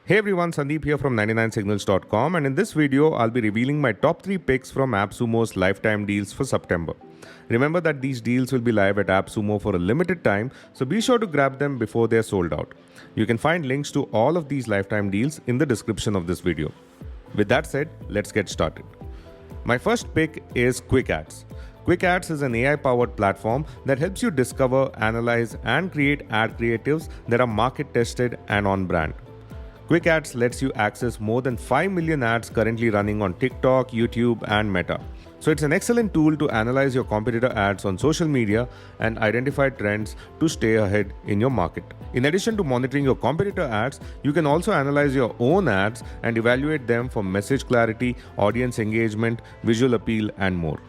Hey everyone, Sandeep here from 99signals.com, and in this video I'll be revealing my top 3 picks from AppSumo's lifetime deals for September. Remember that these deals will be live at AppSumo for a limited time, so be sure to grab them before they're sold out. You can find links to all of these lifetime deals in the description of this video. With that said, let's get started. My first pick is QuickAds. QuickAds is an AI-powered platform that helps you discover, analyze, and create ad creatives that are market-tested and on-brand. QuickAds lets you access more than 5 million ads currently running on TikTok, YouTube, and Meta. So it's an excellent tool to analyze your competitor ads on social media and identify trends to stay ahead in your market. In addition to monitoring your competitor ads, you can also analyze your own ads and evaluate them for message clarity, audience engagement, visual appeal, and more.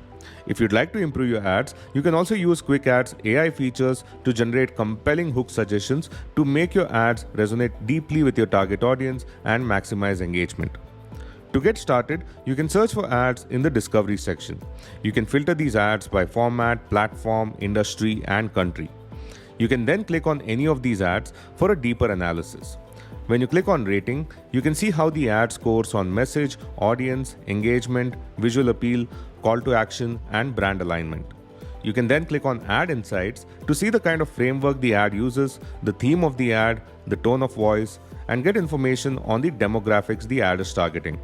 If you'd like to improve your ads, you can also use QuickAds AI features to generate compelling hook suggestions to make your ads resonate deeply with your target audience and maximize engagement. To get started, you can search for ads in the discovery section. You can filter these ads by format, platform, industry, and country. You can then click on any of these ads for a deeper analysis. When you click on rating, you can see how the ad scores on message, audience, engagement, visual appeal, call to action, and brand alignment. You can then click on Ad Insights to see the kind of framework the ad uses, the theme of the ad, the tone of voice, and get information on the demographics the ad is targeting.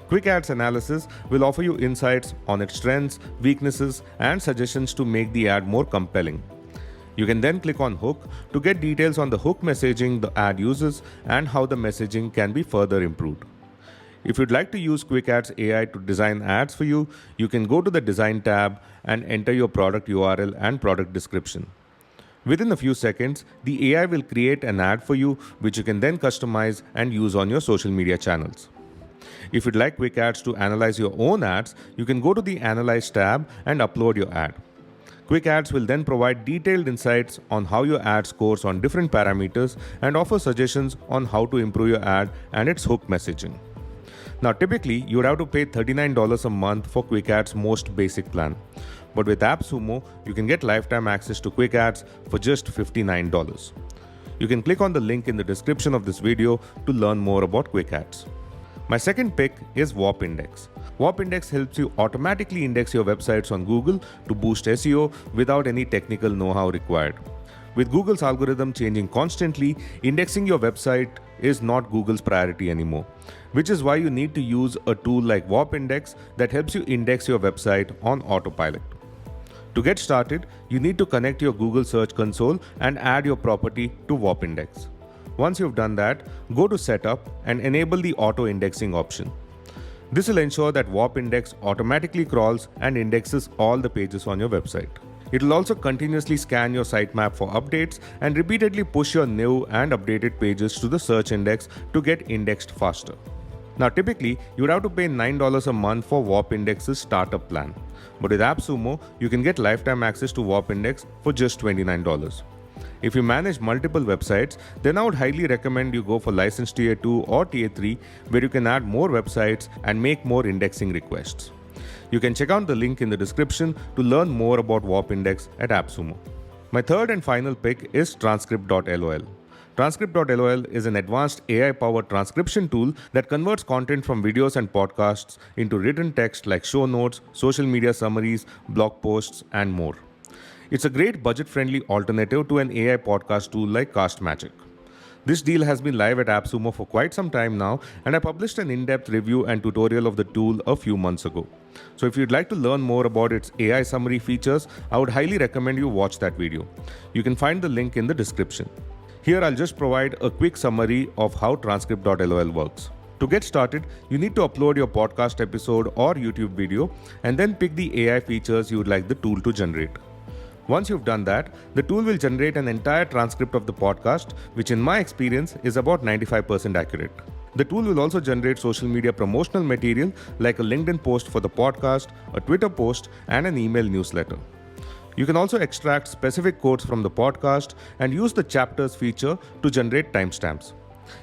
QuickAds analysis will offer you insights on its strengths, weaknesses, and suggestions to make the ad more compelling. You can then click on Hook to get details on the hook messaging the ad uses and how the messaging can be further improved. If you'd like to use QuickAds AI to design ads for you, you can go to the Design tab and enter your product URL and product description. Within a few seconds, the AI will create an ad for you, which you can then customize and use on your social media channels. If you'd like QuickAds to analyze your own ads, you can go to the Analyze tab and upload your ad. QuickAds will then provide detailed insights on how your ad scores on different parameters and offer suggestions on how to improve your ad and its hook messaging. Now, typically, you would have to pay $39 a month for QuickAds' most basic plan. But with AppSumo, you can get lifetime access to QuickAds for just $59. You can click on the link in the description of this video to learn more about QuickAds. My second pick is WarpIndex. WarpIndex helps you automatically index your websites on Google to boost SEO without any technical know-how required. With Google's algorithm changing constantly, indexing your website is not Google's priority anymore, which is why you need to use a tool like WarpIndex that helps you index your website on autopilot. To get started, you need to connect your Google Search Console and add your property to WarpIndex. Once you've done that, go to Setup and enable the auto indexing option. This will ensure that WarpIndex automatically crawls and indexes all the pages on your website. It will also continuously scan your sitemap for updates and repeatedly push your new and updated pages to the search index to get indexed faster. Now, typically, you would have to pay $9 a month for WarpIndex's startup plan. But with AppSumo, you can get lifetime access to WarpIndex for just $29. If you manage multiple websites, then I would highly recommend you go for license tier 2 or tier 3, where you can add more websites and make more indexing requests. You can check out the link in the description to learn more about WarpIndex at AppSumo. My third and final pick is Transcript.LOL. Transcript.LOL is an advanced AI-powered transcription tool that converts content from videos and podcasts into written text like show notes, social media summaries, blog posts, and more. It's a great budget-friendly alternative to an AI podcast tool like CastMagic. This deal has been live at AppSumo for quite some time now, and I published an in-depth review and tutorial of the tool a few months ago. So if you'd like to learn more about its AI summary features, I would highly recommend you watch that video. You can find the link in the description. Here I'll just provide a quick summary of how Transcript.LOL works. To get started, you need to upload your podcast episode or YouTube video and then pick the AI features you would like the tool to generate. Once you've done that, the tool will generate an entire transcript of the podcast, which in my experience is about 95% accurate. The tool will also generate social media promotional material like a LinkedIn post for the podcast, a Twitter post, and an email newsletter. You can also extract specific quotes from the podcast and use the chapters feature to generate timestamps.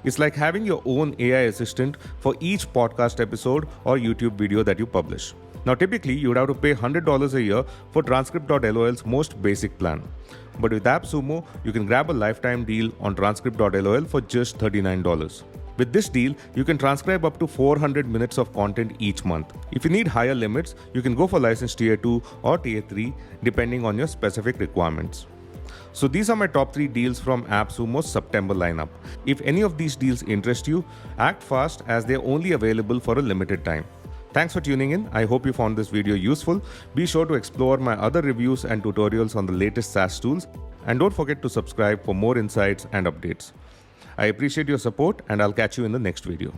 It's like having your own AI assistant for each podcast episode or YouTube video that you publish. Now, typically, you would have to pay $100 a year for Transcript.LOL's most basic plan. But with AppSumo, you can grab a lifetime deal on Transcript.LOL for just $39. With this deal, you can transcribe up to 400 minutes of content each month. If you need higher limits, you can go for license tier 2 or tier 3 depending on your specific requirements. So these are my top 3 deals from AppSumo's September lineup. If any of these deals interest you, act fast as they're only available for a limited time. Thanks for tuning in. I hope you found this video useful. Be sure to explore my other reviews and tutorials on the latest SaaS tools, and don't forget to subscribe for more insights and updates. I appreciate your support, and I'll catch you in the next video.